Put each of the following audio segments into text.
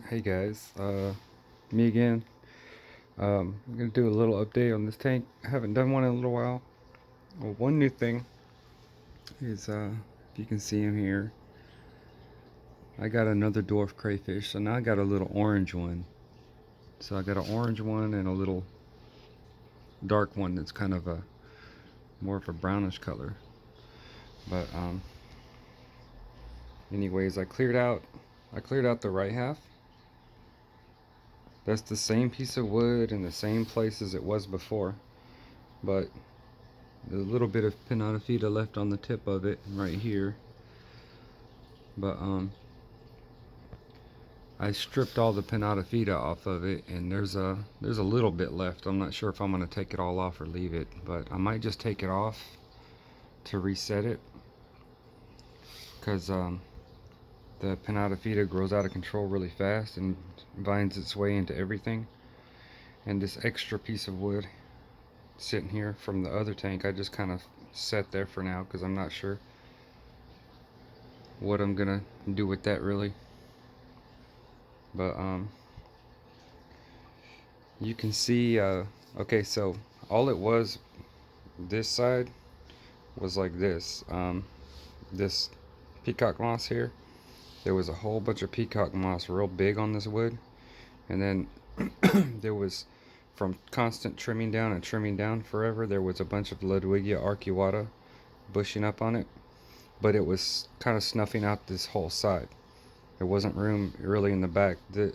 Hey guys, me again. I'm gonna do a little update on this tank. I haven't done one in a little while. Well, one new thing is, if you can see him here, I got another dwarf crayfish. So now I got a little orange one. So I got an orange one and a little dark one that's kind of a more of a brownish color. But anyways, I cleared out the right half. That's the same piece of wood in the same place as it was before, but a little bit of pinata feta left on the tip of it right here. But I stripped all the pinata feta off of it, and there's a little bit left. I'm not sure if I'm gonna take it all off or leave it, but I might just take it off to reset it, because the pinata feta grows out of control really fast and vines its way into everything. And this extra piece of wood sitting here from the other tank, I just kind of set there for now because I'm not sure what I'm gonna do with that really. But you can see, okay, so all it was, this side was like this peacock moss here. There was a whole bunch of peacock moss real big on this wood, and then there was, from constant trimming down and trimming down forever, there was a bunch of Ludwigia arcuata bushing up on it, but it was kind of snuffing out this whole side. There wasn't room really in the back. The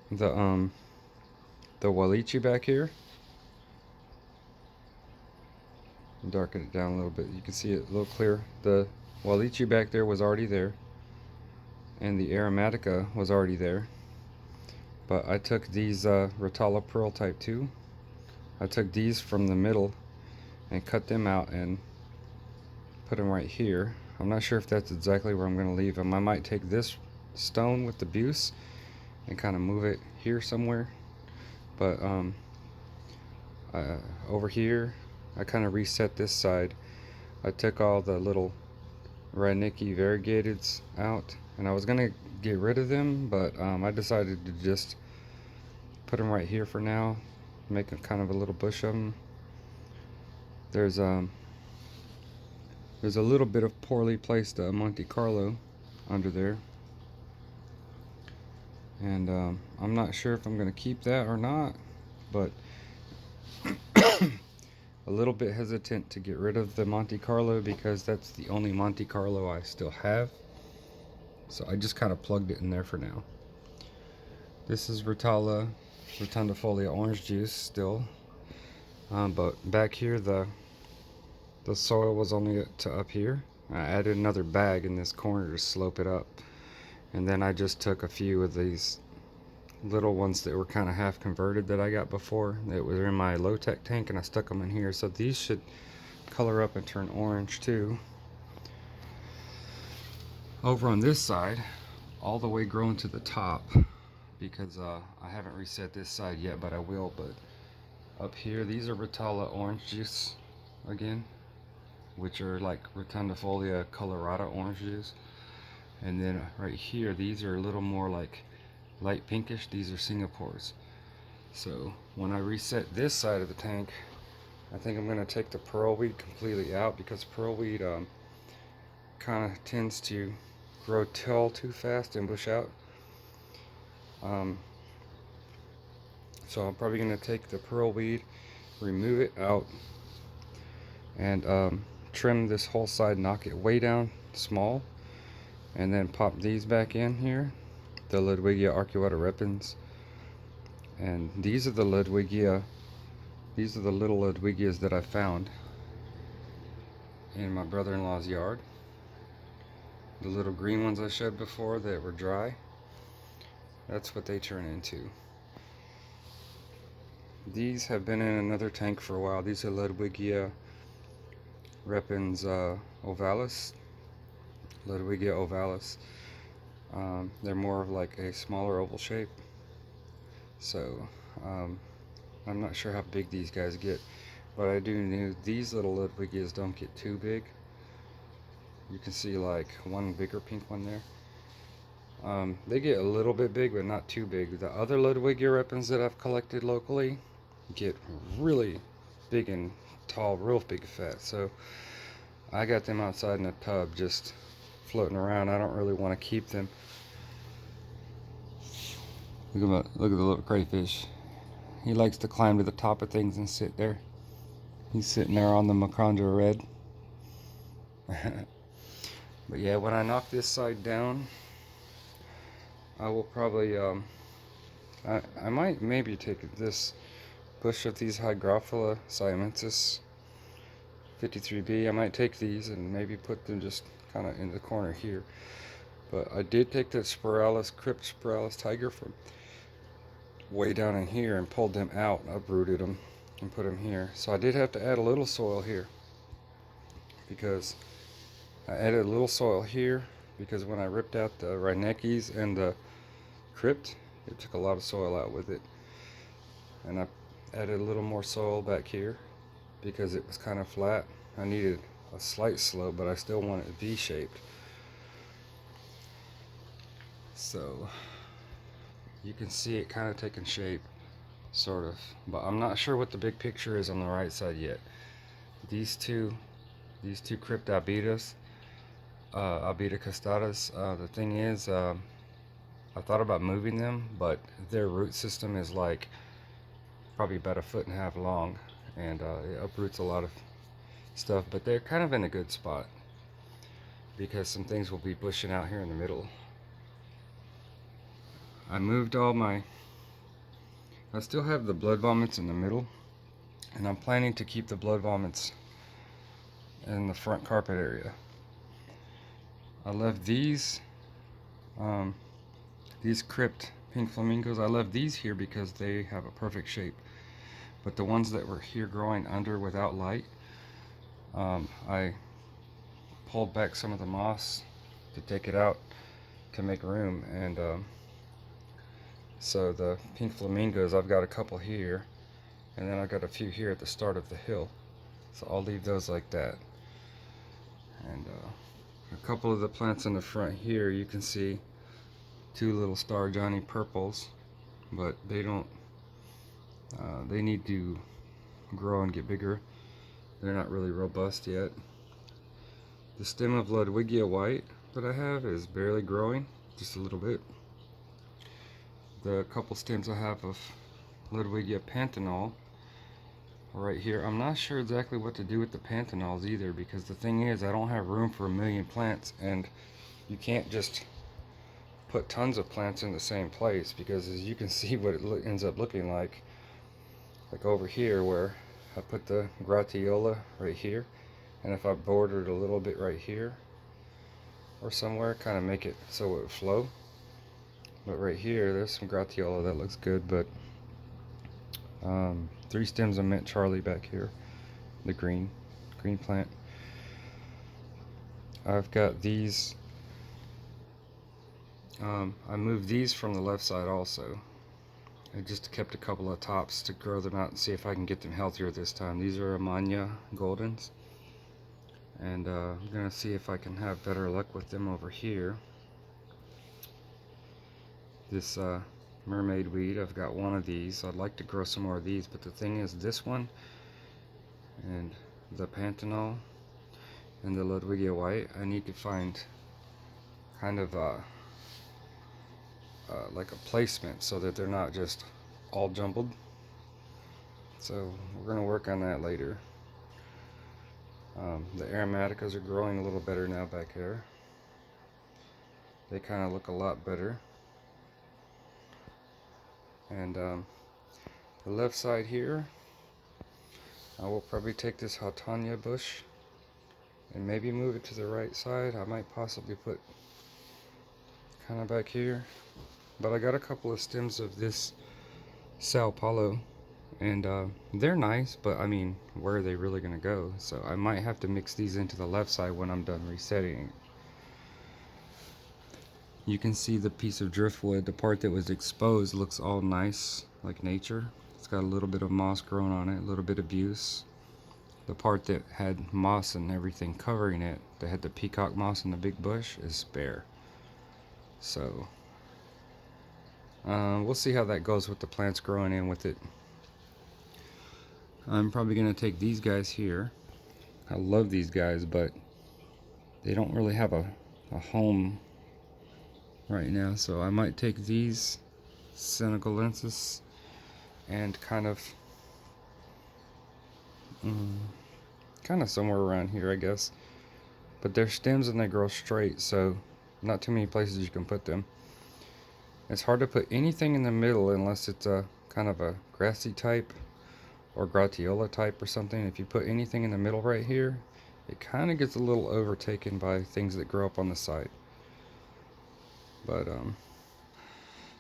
the Walichi back here, darken it down a little bit, you can see it a little clearer. The Walichi back there was already there, and the Aromatica was already there. But I took these Rotala Pearl Type 2. I took these from the middle and cut them out and put them right here. I'm not sure if that's exactly where I'm going to leave them. I might take this stone with the buse and kind of move it here somewhere. But over here, I kind of reset this side. I took all the little Reinecke variegateds out, and I was gonna get rid of them, but I decided to just put them right here for now, make a kind of a little bush of them. There's a little bit of poorly placed Monte Carlo under there, and I'm not sure if I'm gonna keep that or not, but a little bit hesitant to get rid of the Monte Carlo because that's the only Monte Carlo I still have. So I just kind of plugged it in there for now. This is Rotala rotundifolia orange juice still, but back here the soil was only to up here. I added another bag in this corner to slope it up, and then I just took a few of these little ones that were kind of half converted that I got before that were in my low-tech tank, and I stuck them in here. So these should color up and turn orange too. Over on this side, all the way grown to the top, because I haven't reset this side yet, but I will. But up here, these are Rotala orange juice again, which are like rotundifolia colorata orange juice. And then right here, these are a little more like light pinkish. These are Singapores. So when I reset this side of the tank, I think I'm going to take the pearlweed completely out, because pearlweed kind of tends to grow tall too fast and bush out. So I'm probably going to take the pearlweed, remove it out, and trim this whole side, knock it way down small, and then pop these back in here, the Ludwigia arcuata repens. And these are the Ludwigia, these are the little Ludwigias that I found in my brother-in-law's yard. The little green ones I showed before that were dry, that's what they turn into. These have been in another tank for a while. These are Ludwigia repens ovalis. Ludwigia ovalis. They're more of like a smaller oval shape. So I'm not sure how big these guys get, but I do know these little Ludwigias don't get too big. You can see like one bigger pink one there. They get a little bit big, but not too big. The other Ludwigia repens that I've collected locally get really big and tall, real big fat. So I got them outside in a tub just floating around. I don't really want to keep them. Look at the little crayfish. He likes to climb to the top of things and sit there. He's sitting there on the Macandra red. But yeah, when I knock this side down, I will probably I might maybe take this bush of these Hygrophila siamensis 53B. I might take these and maybe put them just kind of in the corner here. But I did take that crypt spiralis tiger from way down in here and pulled them out, uprooted them and put them here. So I did have to add a little soil here, because I added a little soil here because when I ripped out the Reinekes and the crypt, it took a lot of soil out with it. And I added a little more soil back here because it was kind of flat. I needed a slight slope, but I still want it V-shaped. So you can see it kind of taking shape, sort of. But I'm not sure what the big picture is on the right side yet. These two crypt albedas, albeda costadas, the thing is, I thought about moving them, but their root system is like probably about 1.5 feet long, and it uproots a lot of stuff. But they're kind of in a good spot because some things will be bushing out here in the middle. I moved all my, I still have the blood vomits in the middle, and I'm planning to keep the blood vomits in the front carpet area. I left these crypt pink flamingos, I left these here because they have a perfect shape. But the ones that were here growing under without light, I pulled back some of the moss to take it out to make room. And so the pink flamingos, I've got a couple here, and then I got a few here at the start of the hill. So I'll leave those like that. And a couple of the plants in the front here, you can see 2 little Star Johnny purples, but they don't, they need to grow and get bigger. They're not really robust yet. The stem of Ludwigia white that I have is barely growing, just a little bit. The couple stems I have of Ludwigia panthenol right here, I'm not sure exactly what to do with the panthenols either, because the thing is, I don't have room for 1,000,000 plants, and you can't just put tons of plants in the same place, because as you can see what it ends up looking like over here where I put the gratiola right here, and if I bordered a little bit right here or somewhere, kind of make it so it would flow. But right here, there's some gratiola that looks good, but 3 stems of mint Charlie back here, the green plant. I've got these, I moved these from the left side also. I just kept a couple of tops to grow them out and see if I can get them healthier this time. These are Amania Goldens, and I'm gonna see if I can have better luck with them over here. This mermaid weed, I've got one of these. I'd like to grow some more of these, but the thing is, this one and the panthenol and the Ludwigia white, I need to find kind of like a placement so that they're not just all jumbled. So we're going to work on that later. The aromaticas are growing a little better now back there. They kind of look a lot better. And the left side here, I will probably take this Hautania bush and maybe move it to the right side. I might possibly put kind of back here. But I got a couple of stems of this Sao Paulo, and they're nice, but I mean, where are they really going to go? So I might have to mix these into the left side when I'm done resetting. You can see the piece of driftwood, the part that was exposed, looks all nice, like nature. It's got a little bit of moss growing on it, a little bit of buse. The part that had moss and everything covering it, that had the peacock moss and the big bush, is bare. So we'll see how that goes with the plants growing in with it. I'm probably going to take these guys here. I love these guys, but they don't really have a home right now. So I might take these senegalensis and kind of somewhere around here, I guess. But they're stems and they grow straight, so not too many places you can put them. It's hard to put anything in the middle unless it's a kind of a grassy type or gratiola type or something. If you put anything in the middle right here, it kind of gets a little overtaken by things that grow up on the side. But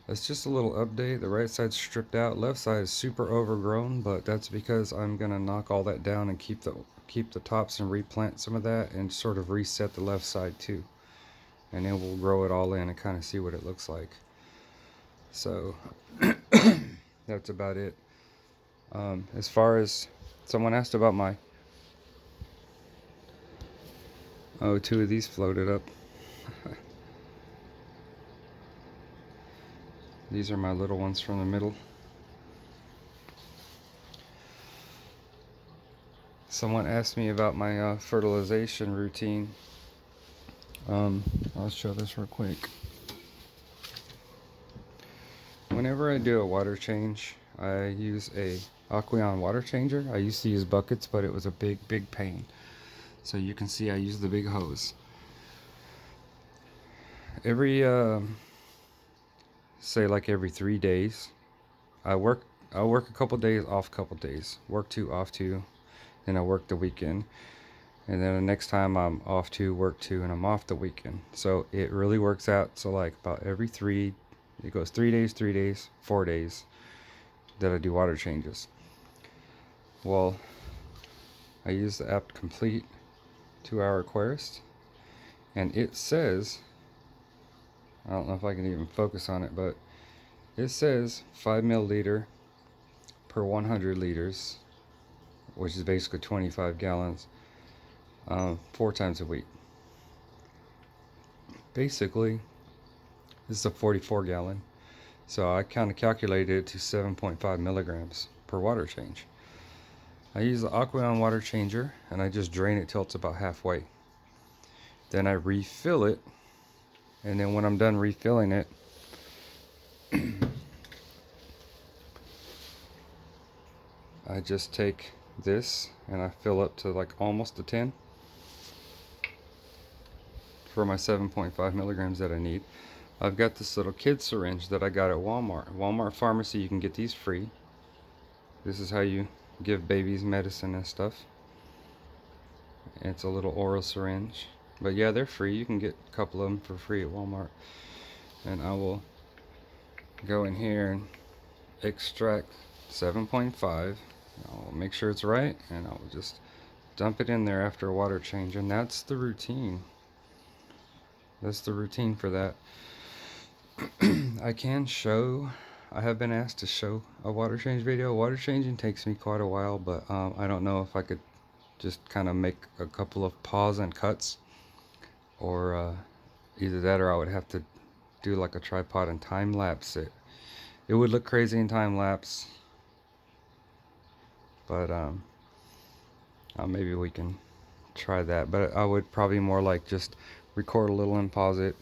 that's just a little update. The right side's stripped out, left side is super overgrown, but that's because I'm gonna knock all that down and keep the tops and replant some of that and sort of reset the left side too. And then we'll grow it all in and kind of see what it looks like. So that's about it. As far as someone asked about my two of these floated up. These are my little ones from the middle. Someone asked me about my fertilization routine. I'll show this real quick. Whenever I do a water change, I use a Aqueon water changer. I used to use buckets, but it was a big pain. So you can see I use the big hose. Every say like every 3 days, I work a couple days, off a couple days, work 2, off 2, then I work the weekend, and then the next time I'm off 2, work 2, and I'm off the weekend. So it really works out. So like about every 3, it goes 3 days, 3 days, 4 days that I do water changes. Well, I use the app Complete 2-hour Aquarist, and it says, I don't know if I can even focus on it, but it says 5 milliliter per 100 liters, which is basically 25 gallons, 4 times a week. Basically, this is a 44 gallon. So I kind of calculated it to 7.5 milligrams per water change. I use the Aqueon water changer and I just drain it till it's about halfway. Then I refill it, and then when I'm done refilling it, I just take this and I fill up to like almost a 10 for my 7.5 milligrams that I need. I've got this little kid syringe that I got at Walmart. Walmart pharmacy, you can get these free. This is how you give babies medicine and stuff. It's a little oral syringe. But yeah, they're free. You can get a couple of them for free at Walmart. And I will go in here and extract 7.5. I'll make sure it's right, and I'll just dump it in there after a water change. And that's the routine. That's the routine for that. I have been asked to show a water change video. Water changing takes me quite a while, but I don't know if I could just kind of make a couple of pause and cuts, or either that or I would have to do like a tripod and time lapse it. It would look crazy in time lapse, but maybe we can try that. But I would probably more like just record a little and pause it,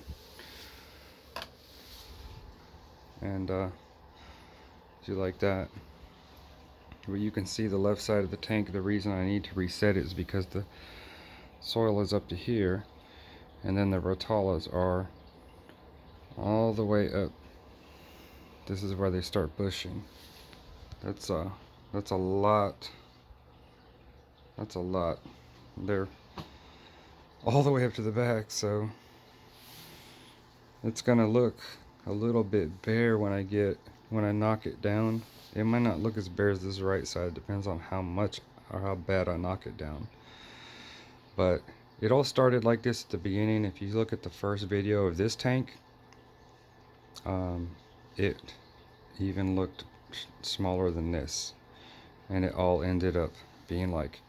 and do like that. Where you can see the left side of the tank. The reason I need to reset it is because the soil is up to here, and then the rotalas are all the way up. This is where they start bushing. That's a lot. That's a lot. They're all the way up to the back, so it's gonna look a little bit bare when I knock it down. It might not look as bare as this right side. Depends on how much or how bad I knock it down. But it all started like this at the beginning. If you look at the first video of this tank, it even looked smaller than this, and it all ended up being like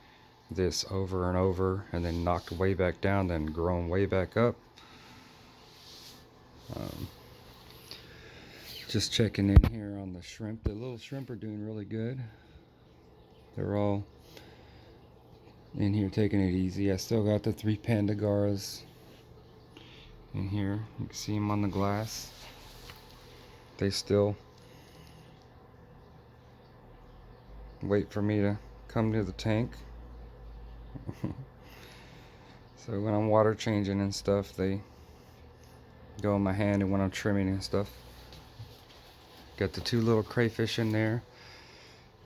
this over and over, and then knocked way back down, then grown way back up. Um, just checking in here on the shrimp. The little shrimp are doing really good. They're all in here taking it easy. I still got the 3 Pandagaras in here. You can see them on the glass. They still wait for me to come to the tank. So when I'm water changing and stuff, they go in my hand, and when I'm trimming and stuff. Got the 2 little crayfish in there,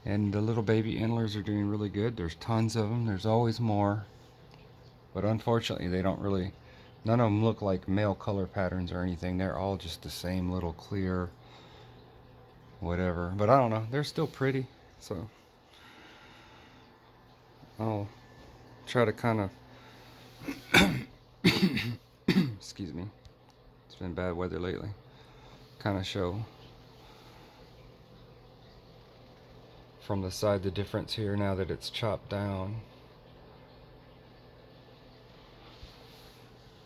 and the little baby antlers are doing really good. There's tons of them. There's always more, but unfortunately they don't really, none of them look like male color patterns or anything. They're all just the same little clear whatever, but I don't know, they're still pretty. So I'll try to kind of excuse me, it's been bad weather lately, kind of show from the side the difference here now that it's chopped down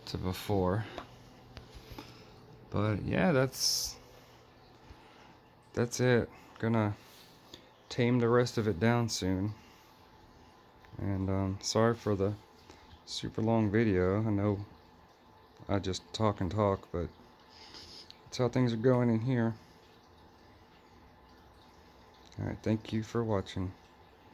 to before. But yeah, that's it. Gonna tame the rest of it down soon. And sorry for the super long video. I know I just talk and talk, but that's how things are going in here. Alright, thank you for watching.